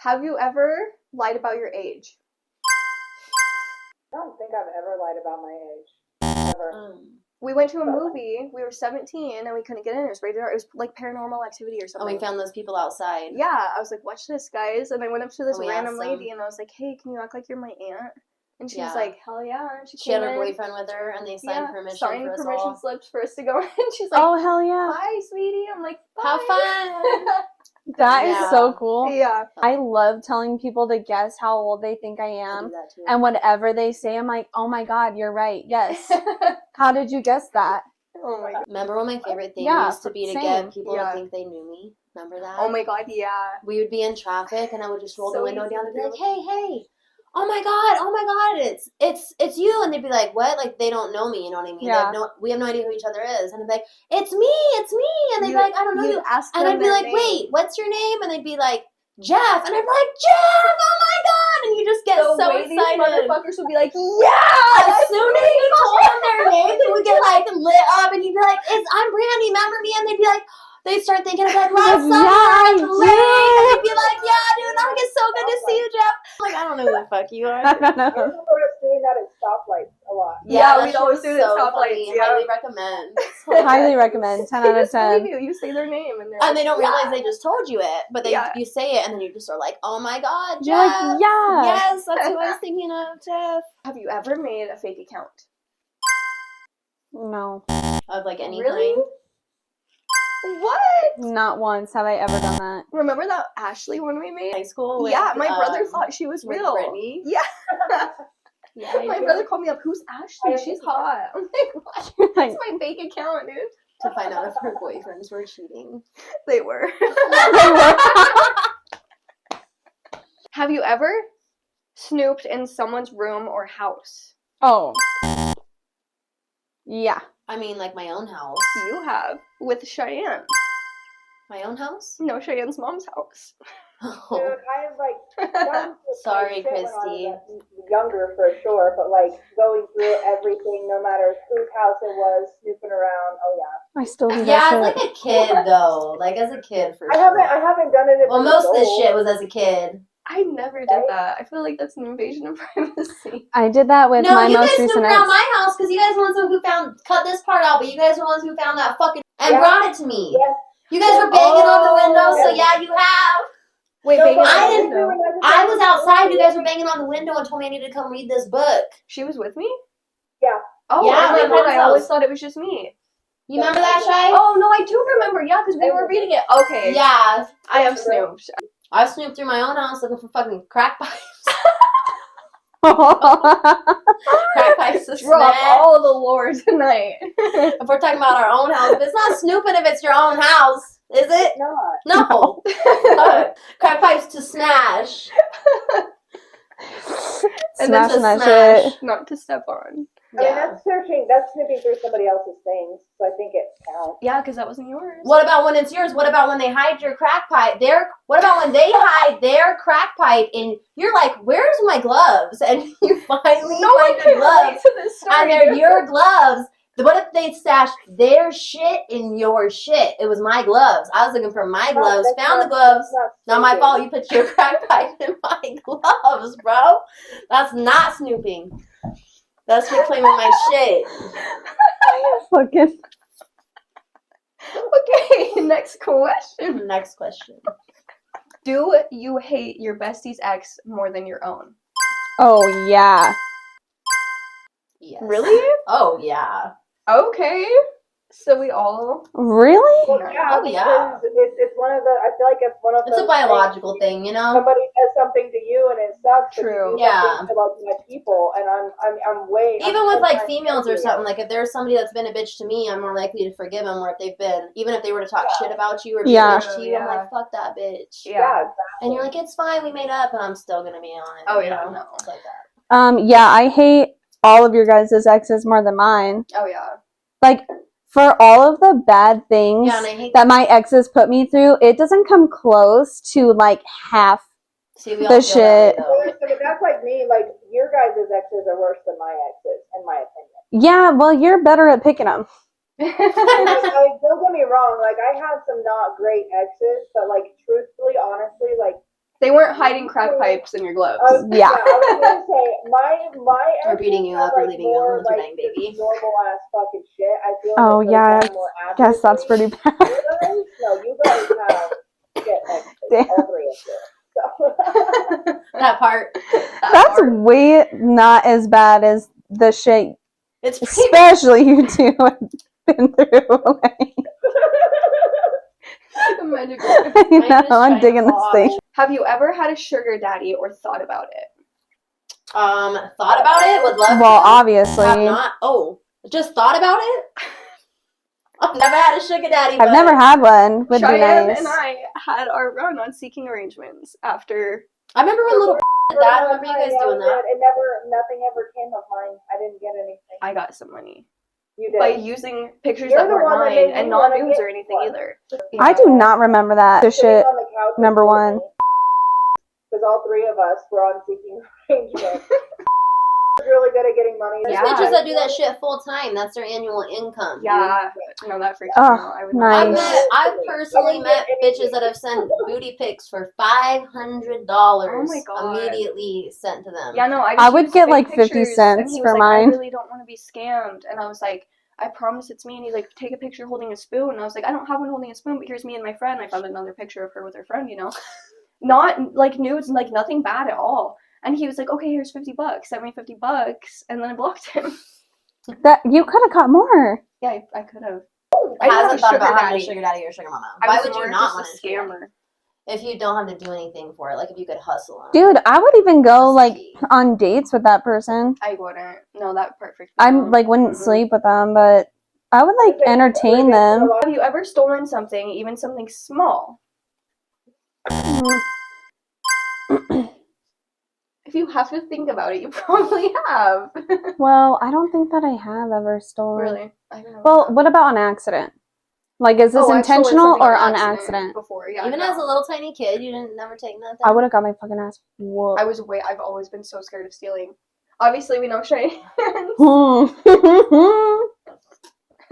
Have you ever lied about your age? I don't think I've ever lied about my age. Ever. We went to a movie. We were 17 and we couldn't get in. It was rated R. It was like Paranormal Activity or something. Oh, we found those people outside. Yeah, I was like, watch this, guys. And I went up to this we random asked them. lady and I was like, hey, can you act like you're my aunt? And she was Yeah. like, hell yeah. And She had her boyfriend with her, and they signed permission for us all. slips for us to go in. She's like, Oh, hell yeah. bye, sweetie. I'm like, bye. Have fun. That is Yeah. so cool. Yeah. I love telling people to guess how old they think I I am. do that too. And whatever they say, I'm like, oh my God, you're right. Yes. How did you guess that? Oh my god. Remember when my favorite thing Yeah, used to be to same. get people Yeah. to think they knew me? Remember that? Oh my god, yeah. We would be in traffic, and I would just roll the So window easy down to and be do. like, hey, oh my god, it's you. And they'd be like, what? Like, they don't know me, you know what I mean? Yeah. We have no idea who each other is. And I'd be like, it's me. And they'd be like, I don't know you. Ask And them I'd be their like, name. wait, what's your name? And they'd be like, Jeff. And I'd be like, Jeff, oh my god. And you just get The so way these excited. motherfuckers would be like, yeah! As soon as you told them their name, they would get like lit up, and you'd be like, I'm Brandy, remember me? And they'd be like, they'd start thinking of like, last summer, Yeah, at the lake. And they'd be like, yeah, dude, it's so good to see you, Jeff. I'm like, I don't know who the fuck you are. I don't I know. remember us doing that at stoplights a lot. Yeah, that we'd shit always was do it at so stoplights, funny. yeah. Highly recommend. Highly recommend. 10 They out of just believe 10. you. You say their name and they're And they like, don't realize they just told you it, but Yeah. you say it, and then you just are like, oh my god, You're Jeff. like, yeah. Yes, that's who I was thinking of, Jeff. have you ever made a fake account? No. Of like any Really? kind. What? Not once have I ever done that. Remember that Ashley one we made? High school with, Yeah, my brother thought she was with real. Brittany. Yeah. Yeah, I My do. brother called me up, who's Ashley? She's hot. I'm like, what? Like, That's my fake account, dude. To find out if her boyfriends were cheating. They were. Have you ever snooped in someone's room or house? oh. Yeah. I mean, like my own house. You have. With Cheyenne. My own house? No, Cheyenne's mom's house. Dude, Oh. I have like done Sorry, shit when I Christy. was younger for sure, but like going through everything, no matter whose house it was, snooping around. Oh yeah. I still do that Yeah, shit. it's like a kid though. Like as a kid for I sure. haven't done it. As Well, an most of this adult. shit was as a kid. I never did that. I feel like that's an invasion of privacy. I did that with No, my you most guys recent snooped ex. around my house because you guys were the ones who cut this part out, but you guys were the ones who found that fucking and Yeah. brought it to me. Yes. You guys were banging on the window, so Yeah. yeah, you have. Wait, No, banging but on I the didn't window. I was outside. You guys were banging on the window and told me I needed to come read this book. She was with me? Yeah. Oh, Yeah, in my my head, I mom's always house. thought it was just me. You remember that, Shy? Oh, no, I do remember. Yeah, because we were reading it. Okay. Yeah. I have snooped. I snooped through my own house looking for fucking crack pipes. Crack pipes to Drop smack. all the lore tonight. If we're talking about our own house, but it's not snooping if it's your own house, is it? Not. No. Crack pipes to smash. And then Smashing to that smash. shit. Not to step on. I mean, Yeah. that's snooping through somebody else's things, so I think it counts. Yeah, because that wasn't yours. What about when it's yours? What about when they hide your crack pipe? What about when they hide their crack pipe and you're like, where's my gloves? And you finally No one find can your gloves. relate to this story. And they're your gloves. What if they stashed their shit in your shit? It was my gloves. I was looking for my gloves. That's Found the not- gloves. that's Not my snooping. fault. You put your crack pipe in my gloves, bro. That's not snooping. That's reclaiming my shit. Fucking. Okay, next question. Next question. Do you hate your bestie's ex more than your own? Oh, yeah. Yes. Really? Oh, yeah. Okay. So we all... Really? Well, yeah, Oh, yeah. because it's one of the. I feel like it's one of It's those a biological thing, you know? Somebody says something to you and it sucks. but True. You do Yeah. something to like my people, and I'm way. Even with like females or angry. something, like if there's somebody that's been a bitch to me, I'm more likely to forgive them. Or if they've been, even if they were to talk shit about you or be Yeah. a bitch to you, I'm Yeah. like, fuck that bitch. Yeah. Yeah, exactly. And you're like, it's fine, we made up, and I'm still gonna be on it. Oh, you yeah, know? no. It's like that. Yeah, I hate all of your guys' exes more than mine. Oh, yeah. Like, for all of the bad things Yeah, and I hate that my exes put me through, it doesn't come close to, like, half. See, we the all feel that shit. way, though. But that's like me. Like your guys' exes are worse than my exes, in my opinion. Yeah, well, you're better at picking them. Like, don't get me wrong. Like I had some not great exes, but like truthfully, honestly, like They weren't hiding crack pipes in your gloves. Yeah. I was gonna say my Or beating you up or leaving you alone with your dying baby. Normal ass fucking shit. I feel Oh, like it yeah. goes down more Guess that's pretty bad. You guys have shit extras, all three of you. So. That part. That's way not as bad as the shit, It's pretty especially you two have been through. Like, I'm digging this thing. Have you ever had a sugar daddy or thought about it? Thought about it? Would love Well, to. obviously. Have not. Oh, just thought about it? I've never had a sugar daddy. I've never had one. Would Cheyenne be nice. and I had our run on seeking arrangements after. I remember when little dad. Remember you guys doing that? Nothing ever came of mine. I didn't get anything. I got some money. You did. By using pictures You're that the weren't one that mine made and me not wanna nudes get or anything one. either. I do not remember that. The shit. Number one. Because all three of us were on seeking arrangements. Really good at getting money. There's Yeah. bitches that do that shit full time. That's their annual income. Yeah, no, that freaks me Oh, out. I would not. nice. I've personally met bitches that have sent booty pics for $500 Oh my God. immediately sent to them. Yeah, no, I would used get, fake like, 50 pictures, cents and he for was like, mine. I really don't want to be scammed. And I was like, I promise it's me. And he's like, take a picture holding a spoon. And I was like, I don't have one holding a spoon, but here's me and my friend. I found another picture of her with her friend, you know. Not like nudes, like nothing bad at all. And he was like, okay, here's $50. Sent me $50, and then I blocked him. That you could have got more. Yeah, I could have. I hasn't thought about having a sugar daddy or sugar mama. Why would you not want a a scammer? scammer? If you don't have to do anything for it, like if you could hustle them. Dude, I would even go That's like key. on dates with that person. I wouldn't. No, that perfect. I like wouldn't sleep with them, but I would like entertain them. Have you ever stolen something, even something small? If you have to think about it, you probably have. Well, I don't think that I have ever stolen. Really? I don't know. Well, what about on accident? Like, is this I've stolen intentional something or on accident? before? Yeah. Even as a little tiny kid, you didn't never take nothing. I would have got my fucking ass whooped. I've always been so scared of stealing. Obviously, we know Cheyenne.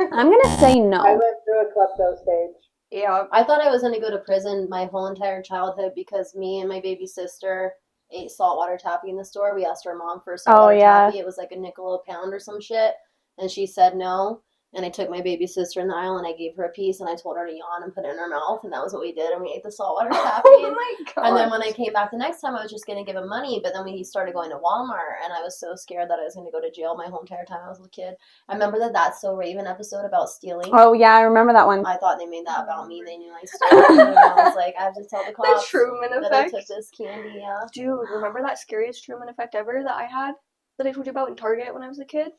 I'm gonna say no. I went through a klepto stage. Yeah. I thought I was going to go to prison my whole entire childhood because me and my baby sister ate saltwater taffy in the store. We asked our mom for saltwater taffy. It was like a nickel a pound or some shit. And she said no. And I took my baby sister in the aisle and I gave her a piece and I told her to yawn and put it in her mouth. And that was what we did. And we ate the saltwater taffy. Oh my God. And then when I came back the next time, I was just going to give him money. But then we started going to Walmart and I was so scared that I was going to go to jail my whole entire time I was a kid. I remember that That's So Raven episode about stealing. Oh yeah, I remember that one. I thought they made that about me. They knew I stole it. And I was like, I have to tell the The cops Truman that I effect. took this candy. Yeah. Dude, remember that scariest Truman effect ever that I had? That I told you about in Target when I was a kid?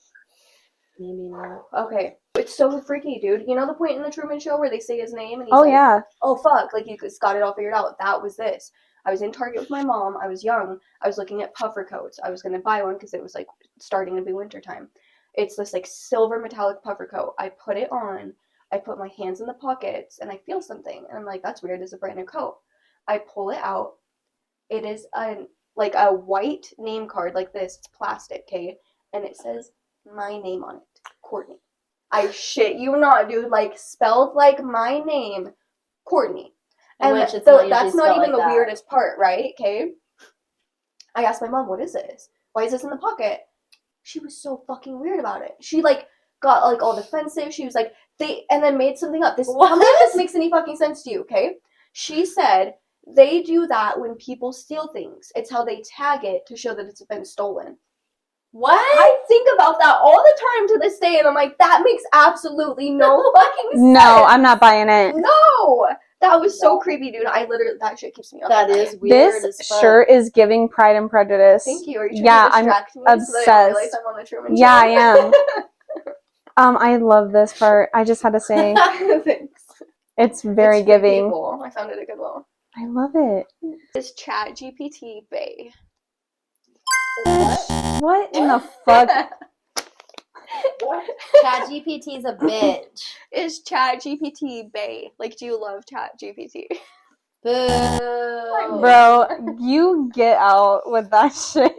Maybe not. Okay. It's so freaky, dude. You know the point in the Truman Show where they say his name and he's Oh like, yeah. oh fuck, like he's got it all figured out. That was this. I was in Target with my mom. I was young. I was looking at puffer coats. I was going to buy one because it was like starting to be wintertime. It's this like silver metallic puffer coat. I put it on. I put my hands in the pockets and I feel something. And I'm like, that's weird. It's a brand new coat. I pull it out. It is like a white name card like this. It's plastic, okay? And it says my name on it. Courtney. I shit you not, dude. Like spelled like my name, Courtney. And Which it's so not that's usually not spelled even like the that. weirdest part, right? Okay. I asked my mom, what is this? Why is this in the pocket? She was so fucking weird about it. She like got like all defensive. She was like, and then made something up. Tell me if this makes any fucking sense to you, okay? She said they do that when people steal things. It's how they tag it to show that it's been stolen. What? I think about that all the time to this day, and I'm like, that makes absolutely no fucking sense. No, I'm not buying it. No! That was so creepy, dude. I literally, that shit keeps me up. That at is night. weird This as fuck. shirt is giving Pride and Prejudice. Thank you. Are you trying Yeah, to I'm distract me so that I don't obsessed. realize I'm on the Truman Show? Yeah, I am. I love this part. I just had to say, Thanks. it's very It's for giving. people. I found it a good one. I love it. Is Chat GPT bae? What in the fuck? What? ChatGPT's a bitch. Is Chat GPT bae? Like, do you love Chat GPT? Boo. Bro, you get out with that shit.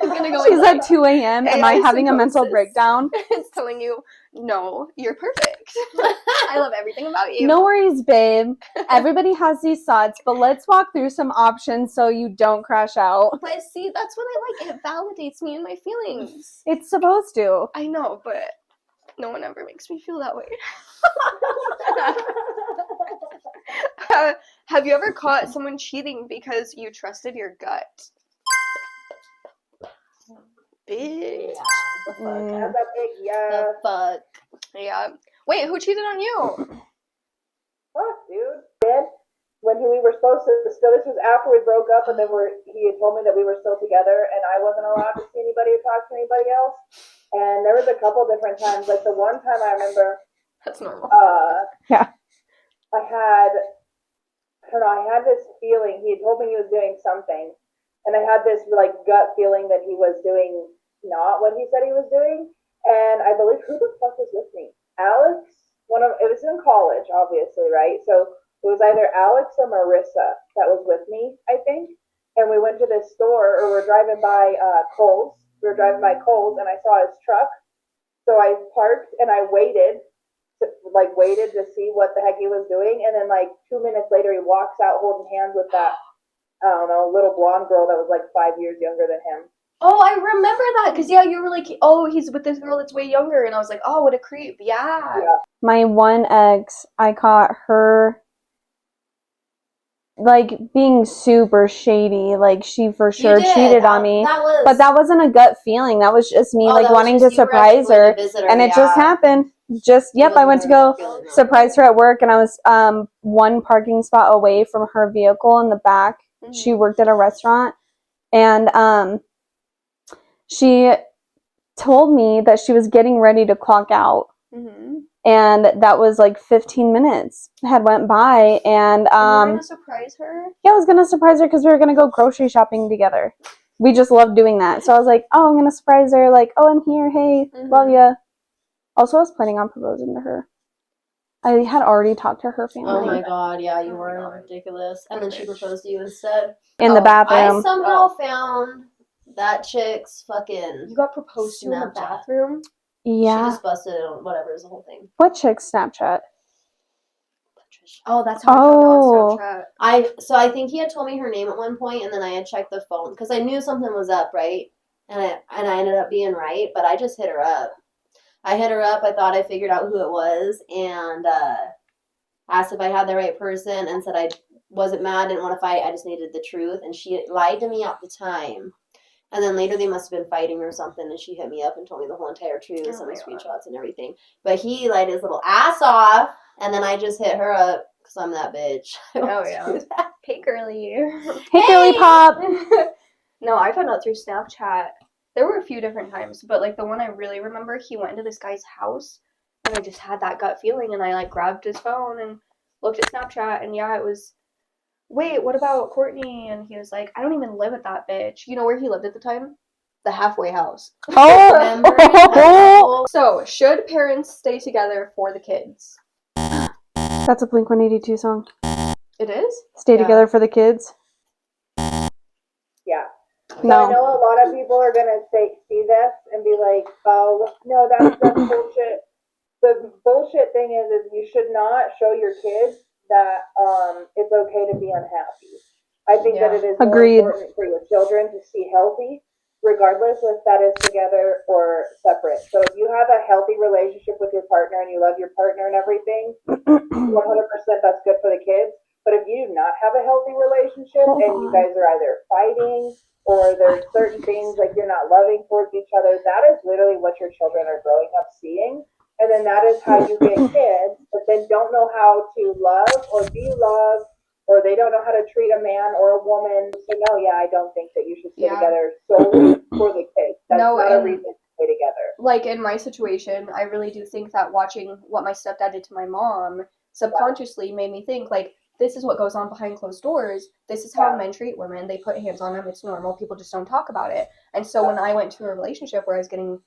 I'm gonna go. She's at 2 a.m. Am I AI having a mental psychosis. breakdown? It's telling you No, you're perfect. I love everything about you. No worries, babe. Everybody has these thoughts, but let's walk through some options so you don't crash out. But see, that's what I like. It validates me and my feelings. It's supposed to. I know, but no one ever makes me feel that way. Have you ever caught someone cheating because you trusted your gut? Bitch. Yeah, the fuck. That's a big yes. The fuck. Yeah. Wait, who cheated on you? Fuck, dude. Did when we were supposed to. So this was after we broke up, but then he had told me that we were still together, and I wasn't allowed to see anybody or talk to anybody else. And there was a couple different times. Like the one time I remember. That's normal. Yeah. I don't know. I had this feeling. He had told me he was doing something, and I had this like gut feeling that he was doing not what he said he was doing. And I believe, who the fuck was with me? Alex. It was in college, obviously, right? So it was either Alex or Marissa that was with me, I think. And we went to this store, or we're driving by Kohl's. We were driving by Kohl's, and I saw his truck. So I parked and I waited to see what the heck he was doing. And then 2 minutes later, he walks out holding hands with that, I don't know, little blonde girl that was 5 years younger than him. Oh, I remember that, because, yeah, you were like, oh, he's with this girl that's way younger, and I was like, oh, what a creep, yeah. My one ex, I caught her, being super shady. She for sure cheated on me. But that wasn't a gut feeling. That was just me, wanting to surprise her. And it just happened. I went to go surprise her at work, and I was one parking spot away from her vehicle in the back. Mm-hmm. She worked at a restaurant, and she told me that she was getting ready to clock out. Mm-hmm. And that was 15 minutes had went by, and you were gonna surprise her? Yeah, I was gonna surprise her because we were gonna go grocery shopping together. We just loved doing that. So I was like, oh, I'm gonna surprise her, oh, I'm here, hey, love ya. Also, I was planning on proposing to her. I had already talked to her family. Oh my god, yeah, you were ridiculous. And then she proposed to you instead. In the bathroom. I somehow found that chick's fucking... You got proposed to in the bathroom? Yeah. She just busted it on whatever is the whole thing. What chick's Snapchat? Oh, that's how I found out Snapchat. I think he had told me her name at one point, and then I had checked the phone because I knew something was up, right? And I ended up being right, but I just hit her up. I thought I figured out who it was, and asked if I had the right person, and said I wasn't mad, didn't want to fight, I just needed the truth, and she lied to me at the time. And then later they must have been fighting or something, and she hit me up and told me the whole entire truth, and the screenshots and everything. But he lied his little ass off, and then I just hit her up because I'm that bitch. Oh, yeah. Hey, girly. Hey, girly pop. No, I found out through Snapchat. There were a few different times, but the one I really remember, he went into this guy's house, and I just had that gut feeling, and I grabbed his phone and looked at Snapchat, and yeah, it was... Wait, what about Courtney? And he was like, I don't even live at that bitch. You know where he lived at the time? The halfway house. Oh! So, should parents stay together for the kids? That's a Blink-182 song. It is? Stay together for the kids? Yeah. So No. I know a lot of people are going to see this and be like, oh, no, that's bullshit. The bullshit thing is you should not show your kids that it's okay to be unhappy. I think that it is more important for your children to see healthy, regardless if that is together or separate. So if you have a healthy relationship with your partner and you love your partner and everything, 100% that's good for the kids. But if you do not have a healthy relationship and you guys are either fighting or there's certain things you're not loving towards each other, that is literally what your children are growing up seeing. And then that is how you get kids, but then don't know how to love or be loved, or they don't know how to treat a man or a woman. So no, I don't think that you should stay together solely for the kids. That's not a reason to stay together. In my situation, I really do think that watching what my stepdad did to my mom subconsciously made me think, this is what goes on behind closed doors. This is how men treat women. They put hands on them. It's normal. People just don't talk about it. And so when I went to a relationship where I was getting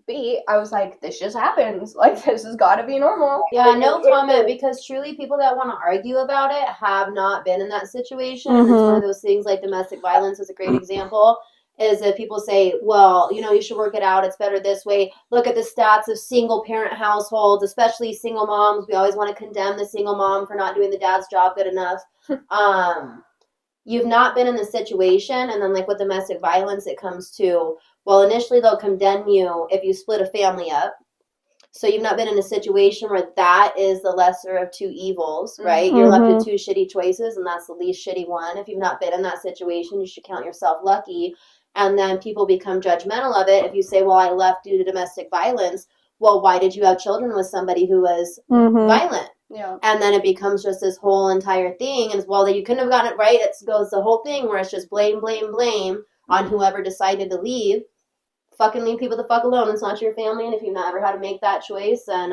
beat, I was like, this just happens. This has got to be normal. Yeah, no comment, because truly people that want to argue about it have not been in that situation. Mm-hmm. And it's one of those things domestic violence is a great example. is if people say, well, you should work it out. It's better this way. Look at the stats of single parent households, especially single moms. We always want to condemn the single mom for not doing the dad's job good enough. You've not been in the situation. And then like with domestic violence, it comes to, well, initially they'll condemn you if you split a family up. So you've not been in a situation where that is the lesser of two evils, right? You're left with two shitty choices, and that's the least shitty one. If you've not been in that situation, you should count yourself lucky. And then people become judgmental of it. If you say, well, I left due to domestic violence, well, why did you have children with somebody who was violent? Yeah. And then it becomes just this whole entire thing. And well, you couldn't have gotten it right. It goes the whole thing where it's just blame, blame, blame on whoever decided to leave. Fucking leave people the fuck alone. It's not your family, and if you've not ever had to make that choice, then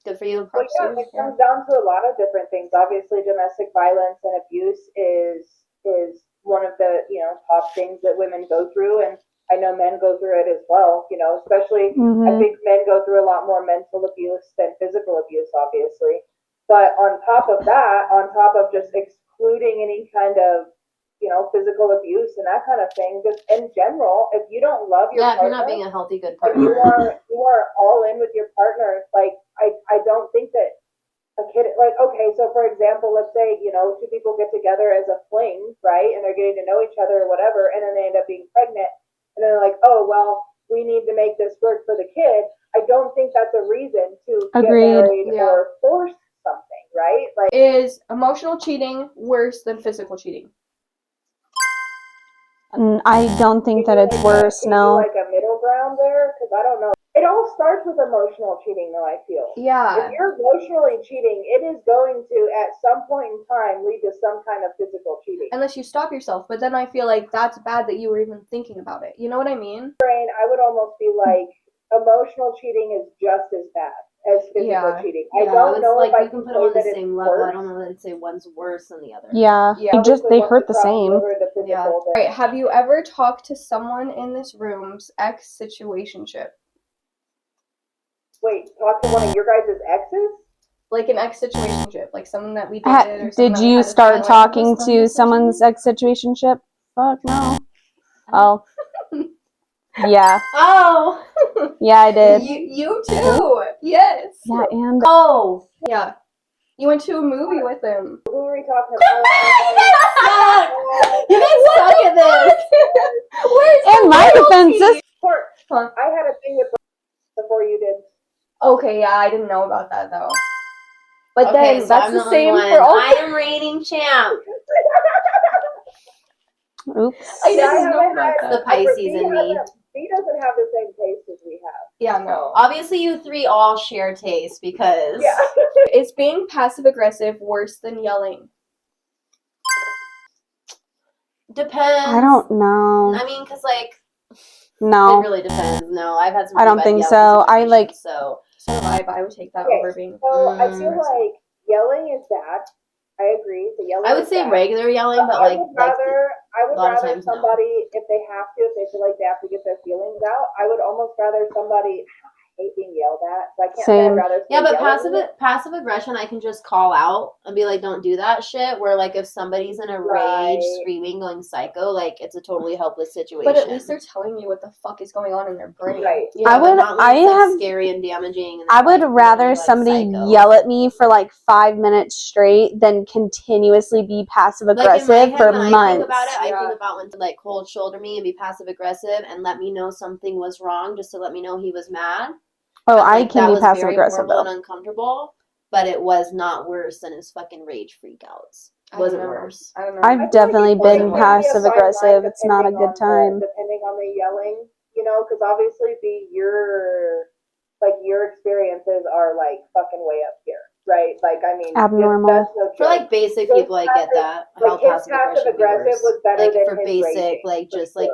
good for you. But yeah, it comes down to a lot of different things. Obviously, domestic violence and abuse is one of the top things that women go through, and I know men go through it as well. Especially I think men go through a lot more mental abuse than physical abuse, obviously. But on top of that, on top of just excluding any kind of physical abuse and that kind of thing. Just in general, if you don't love your partner, if you're not being a healthy, good partner, you are all in with your partner. Like I don't think that a kid, like, okay, so for example, let's say two people get together as a fling, right, and they're getting to know each other or whatever, and then they end up being pregnant, and they're like, oh well, we need to make this work for the kid. I don't think that's a reason to get married or force something, right? Like, is emotional cheating worse than physical cheating? I don't think that it's worse, no. Like a middle ground there? Because I don't know. It all starts with emotional cheating, though, I feel. Yeah. If you're emotionally cheating, it is going to, at some point in time, lead to some kind of physical cheating. Unless you stop yourself. But then I feel like that's bad that you were even thinking about it. You know what I mean? I would almost be like, emotional cheating is just as bad as physical cheating. I don't know like if I you can put say them on the that same it's level. worse. I don't know that I'd say one's worse than the other. Yeah. They hurt the same. Yeah. Right. Have you ever talked to someone in this room's ex-situationship? Wait, talk to one of your guys' exes? Like an ex-situationship, like someone that we dated. Or did you start talking to someone's ex-situationship? Fuck no. Oh. Yeah. Oh. Yeah, I did. You too. Yes. Yeah, and oh. Yeah. You went to a movie with him. Who are we talking about? You guys suck at this. In my defense, I had a thing with before you did. Okay, yeah, I didn't know about that though. But okay, then so that's I'm the same one. for all. I am reigning champ. oops. I didn't know about that. The Pisces in me. He doesn't have the same taste as we have. Yeah, no. Obviously, you three all share taste because. Yeah. Is being passive aggressive worse than yelling? Depends. I don't know. I mean, because like. No. It really depends. No, I've had some. I don't think so. I like. So I would take that over being. So I feel like yelling is bad. I agree. The yelling. I would say bad. regular yelling, but I would rather somebody, if they have to, if they feel like they have to get their feelings out, I would almost rather somebody. I hate being yelled at, so I can't say I'd rather. Yeah, but passive aggression, I can just call out and be like, "Don't do that shit." Where like if somebody's in a rage, screaming, going psycho, like it's a totally helpless situation. But at least they're telling you what the fuck is going on in their brain. Right. Yeah, I have scary and damaging. And I would rather somebody yell at me for like 5 minutes straight than continuously be passive aggressive for months. I think about it. I think about when to like cold shoulder me and be passive aggressive and let me know something was wrong, just to let me know he was mad. Oh, I can be passive aggressive though. And uncomfortable, but it was not worse than his fucking rage freakouts. It wasn't worse. I don't know. I've definitely been passive aggressive. It's not a good time. Depending on the yelling, because obviously your experiences are like fucking way up here, right? Like, I mean, abnormal. For like basic people, I get that. Like his passive aggressive was better than for his basic, raging, like just like.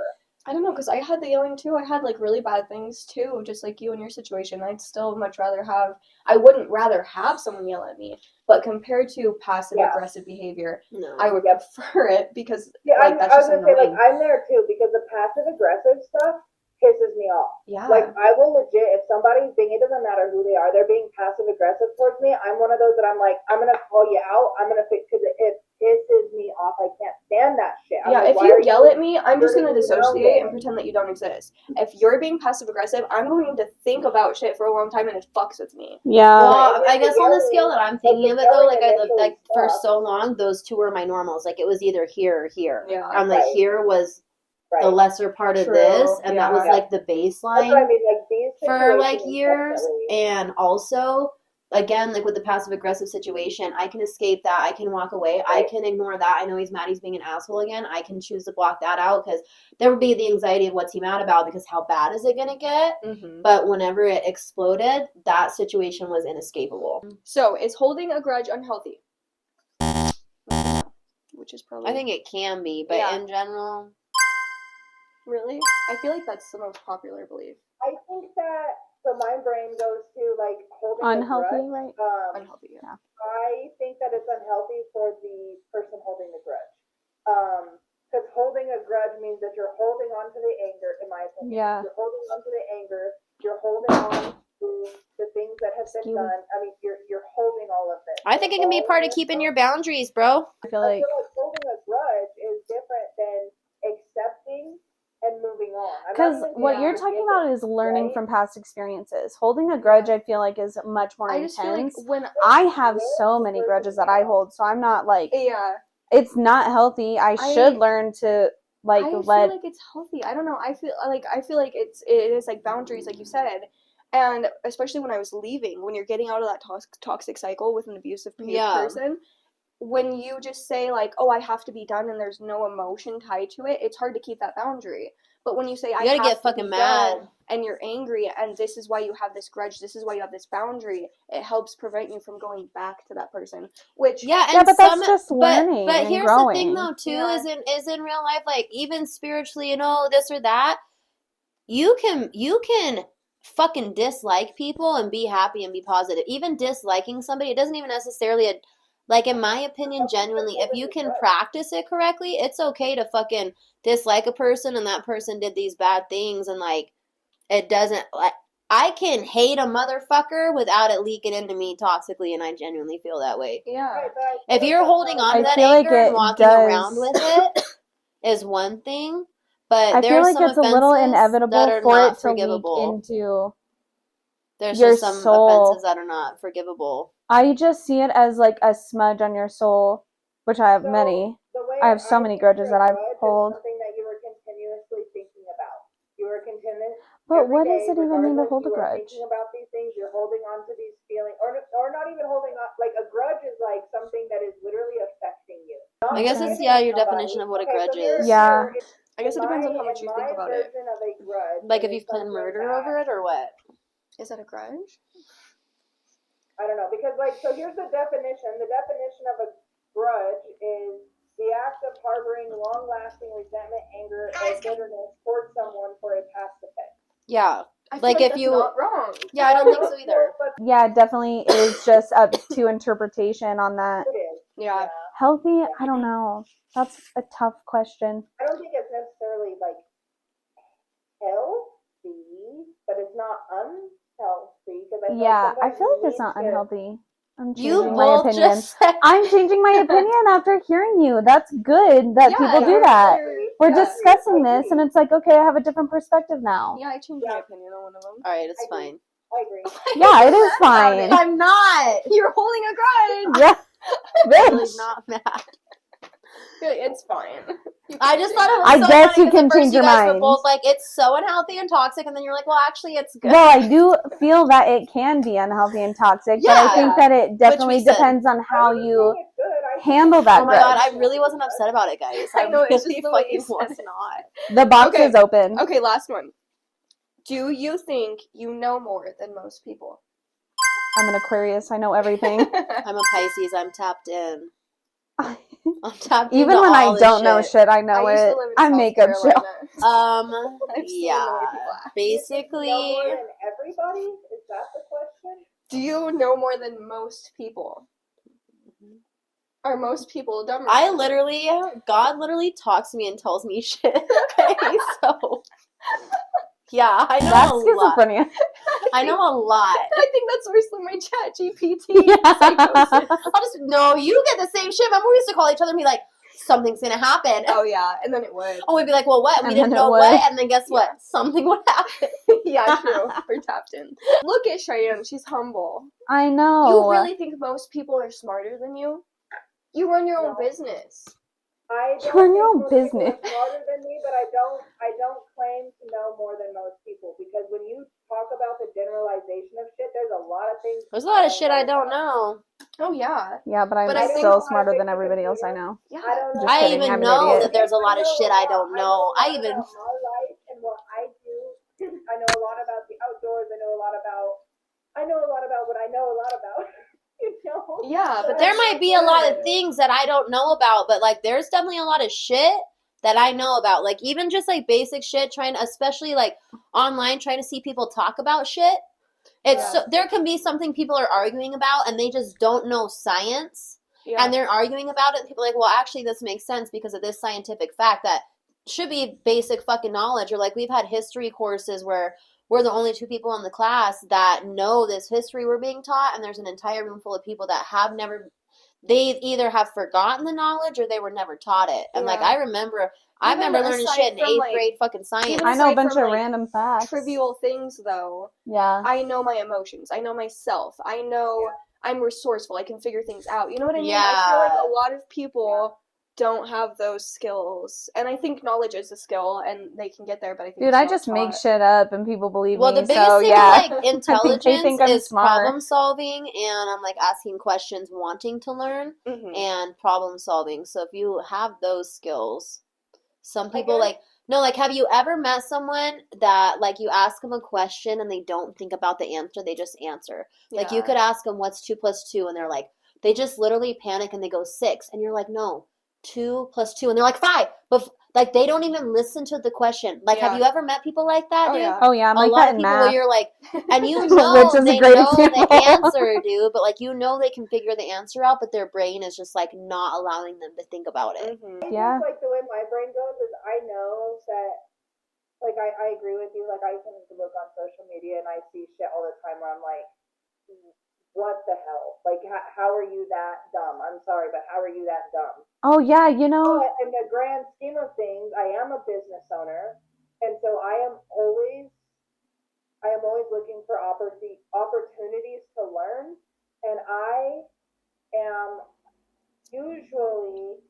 I don't know, because I had the yelling too. I had like really bad things too, just like you in your situation. I'd still much rather I wouldn't rather have someone yell at me, but compared to passive aggressive behavior, I would prefer it because I that's just was gonna say, like, I'm there too, because the passive aggressive stuff pisses me off. Yeah. Like, I will legit, if somebody's being, it doesn't matter who they are, they're being passive aggressive towards me, I'm one of those that I'm like, I'm gonna call you out, I'm gonna fix, because pisses me off. I can't stand that shit. Yeah, if you yell at me, I'm just gonna dissociate and pretend that you don't exist. If you're being passive aggressive, I'm going to think about shit for a long time and it fucks with me. Yeah. Well, I guess on the scale that I'm thinking of it though, like I lived like for so long, those two were my normals. Like it was either here or here. Yeah. I'm like here was the lesser part of this, and that was like the baseline for like years. And also, again, like with the passive aggressive situation, I can escape that. I can walk away. I can ignore that. I know he's mad. He's being an asshole again. I can choose to block that out because there would be the anxiety of what's he mad about because how bad is it going to get? Mm-hmm. But whenever it exploded, that situation was inescapable. So, is holding a grudge unhealthy? Which is probably... I think it can be, but in general... Really? I feel like that's the most popular belief. I think that, so my brain goes to, like, holding unhealthy, a grudge. Right? Unhealthy, yeah. I think that it's unhealthy for the person holding the grudge. Because holding a grudge means that you're holding on to the anger, in my opinion. Yeah. You're holding on to the anger. You're holding on to the things that have been done. I mean, you're holding all of this. I think it can be part of keeping your boundaries, bro. I feel like holding a grudge is different than accepting and moving on. Because what you're talking about is learning from past experiences. Holding a grudge, I feel like, is much more intense. Feel like when I have so many grudges that I hold, so I'm not like, it's not healthy. I should learn to like I feel like it's healthy. I don't know. I feel like it is like boundaries, like you said. And especially when I was leaving, when you're getting out of that toxic cycle with an abusive person, when you just say, like, oh, I have to be done and there's no emotion tied to it, it's hard to keep that boundary. But when you say, I have get fucking mad and you're angry and this is why you have this grudge, this is why you have this boundary, it helps prevent you from going back to that person. Which but that's just learning. But and here's growing. the thing, though, too, is in real life, like even spiritually, this or that, you can fucking dislike people and be happy and be positive. Even disliking somebody, it doesn't even necessarily. Like, in my opinion, genuinely, if you can practice it correctly, it's okay to fucking dislike a person and that person did these bad things and, like, it doesn't, like, I can hate a motherfucker without it leaking into me toxically, and I genuinely feel that way. Yeah. If you're holding on to that anger and walking around with it is one thing, but I feel like it's a little inevitable for it to leak into There's your just some soul. offenses that are not forgivable. I just see it as like a smudge on your soul, which I have many. I have so many grudges that I've pulled. Something that you were continuously thinking about. You were But what does it even mean to hold a grudge? Thinking about these things, you're holding on to these feelings, or not even holding on. Like a grudge is like something that is literally affecting you. I guess it's your definition of what a grudge is. Yeah. I guess it depends on how much you think about it. Like if you've planned murder over it or what? Is that a grudge? I don't know, because so here's the definition. The definition of a grudge is the act of harboring long-lasting resentment, anger, or bitterness towards someone for a past offense. Yeah. Like if you not wrong. Yeah, I don't think so either. Yeah, it definitely is just up to interpretation on that. It is. Yeah. Healthy? I don't know. That's a tough question. I don't think it's necessarily like healthy, but it's not unhealthy. I feel like it's not unhealthy. I'm changing my opinion. I'm changing my opinion after hearing you. That's good that people do that. We're discussing this, and it's like, okay, I have a different perspective now. Yeah, I changed my opinion on one of them. All right, it's fine. I agree. Yeah, it is fine. I'm not. You're holding a grudge. Yeah, I'm really not mad. It's fine. I just thought it was I guess funny you can change your mind. Were both like, it's so unhealthy and toxic, and then you're like, well, actually, it's good. Well, I do feel that it can be unhealthy and toxic, but I think that it definitely depends on how you handle that. Oh my god, I really wasn't upset about it, guys. I know, it's just the way it was not. The box is open. Okay, last one. Do you think you know more than most people? I'm an Aquarius. I know everything. I'm a Pisces. I'm tapped in. I'm tapped Even when I don't know shit, I know it. I make up shit. Yeah. Basically. Do you know more than everybody? Is that the question? Do you know more than most people? Are most people dumber? God literally talks to me and tells me shit. Okay, so. Yeah, I know That's a lot. schizophrenia. I know a lot. I think that's worse than my chat GPT. Yeah. No, you get the same shit. Remember we used to call each other and be like, something's gonna happen. Oh yeah, and then it would. Oh, we'd be like, well, what? And we didn't know what, and then guess what? Something would happen. Yeah, true. We're tapped in. Look at Cheyenne. She's humble. I know. You really think most people are smarter than you? You run your own business. I don't run your own think most business. people are smarter than me, but I don't claim to know more than most people, because when you talk about the generalization of shit, there's a lot of things. There's a lot of shit I don't know. Oh yeah. Yeah, but I'm I still smarter than everybody else I know. Yeah. I even know that there's a lot of shit I don't know. I even about my life and what I do. I know a lot about the outdoors. I know a lot about what I know a lot about. You know? Yeah, but there might be a lot of things that I don't know about, but like there's definitely a lot of shit that I know about. Like even just like basic shit, especially like online, trying to see people talk about shit. It's there can be something people are arguing about and they just don't know science. Yeah. And they're arguing about it, and people are like, well, actually this makes sense because of this scientific fact that should be basic fucking knowledge. Or like we've had history courses where we're the only two people in the class that know this history we're being taught, and there's an entire room full of people that have never, they either have forgotten the knowledge or they were never taught it. And like I remember learning shit in 8th grade fucking science. I know a bunch of random facts. Trivial things though. Yeah. I know my emotions. I know myself. I know I'm resourceful. I can figure things out. You know what I mean? Yeah. I feel like a lot of people don't have those skills, and I think knowledge is a skill and they can get there, but I think I just make shit up and people believe me. Well, the biggest thing with like intelligence is problem solving, and I'm like asking questions, wanting to learn, and problem solving. So if you have those skills, some people have you ever met someone that like you ask them a question and they don't think about the answer, they just answer? Like you could ask them what's 2 + 2 and they're like, they just literally panic and they go 6, and you're like, no, 2 + 2, and they're like 5, but like they don't even listen to the question. Like have you ever met people like that, dude? Oh yeah, I'm a like lot that of in people math. where you're like, and you know they know the answer, dude, but like you know they can figure the answer out, but their brain is just like not allowing them to think about it. Yeah. Like the way my brain goes is I know that, like I agree with you. Like I can look on social media and I see shit all the time where I'm like, what the hell? Like, how are you that dumb? I'm sorry, but how are you that dumb? Oh, yeah, you know. But in the grand scheme of things, I am a business owner, and so I am always looking for opportunities to learn, and I am usually,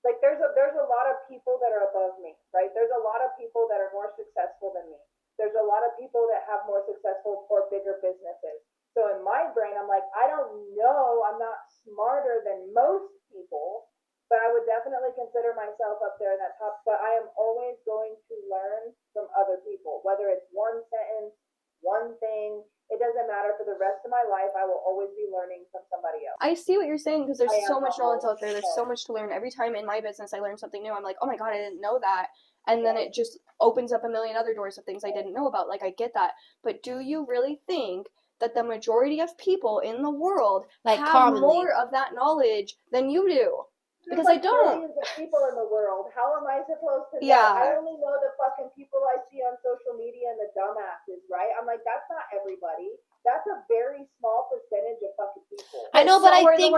like, there's a lot of people that are above me, right? There's a lot of people that are more successful than me. There's a lot of people that have more successful or bigger businesses. So in my brain, I'm like, I don't know, I'm not smarter than most people, but I would definitely consider myself up there in that top spot. I am always going to learn from other people, whether it's one sentence, one thing. It doesn't matter. For the rest of my life, I will always be learning from somebody else. I see what you're saying, because there's so much knowledge out there. There's so much to learn. Every time in my business I learn something new, I'm like, oh my god, I didn't know that. And then it just opens up a million other doors of things I didn't know about. Like, I get that. But do you really think that the majority of people in the world have more of that knowledge than you do? Because I don't. Millions of people in the world. How am I supposed to know? Yeah. I only know the fucking people I see on social media and the dumbasses, right? I'm like, that's not everybody. That's a very small percentage of fucking people. I know, but I think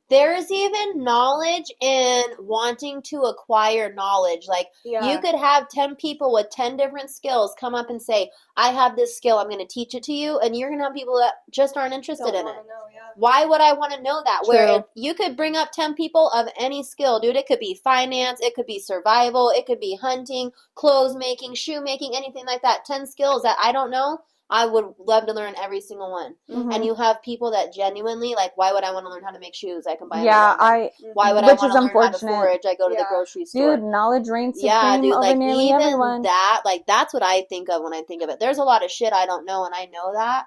there's even knowledge in wanting to acquire knowledge. Like, you could have 10 people with 10 different skills come up and say, I have this skill, I'm going to teach it to you, and you're going to have people that just aren't interested in it. Why would I want to know that? True. Where you could bring up 10 people of any skill, dude. It could be finance, it could be survival, it could be hunting, clothes making, shoe making, anything like that. 10 skills that I don't know. I would love to learn every single one. Mm-hmm. And you have people that genuinely, like, why would I want to learn how to make shoes? I can buy them. Why would I want to learn how to forage? I go to the grocery store. Dude, knowledge reigns supreme over like, nearly even everyone. that, like, that's what I think of when I think of it. There's a lot of shit I don't know, and I know that.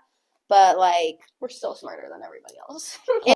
But, like, we're still smarter than everybody else.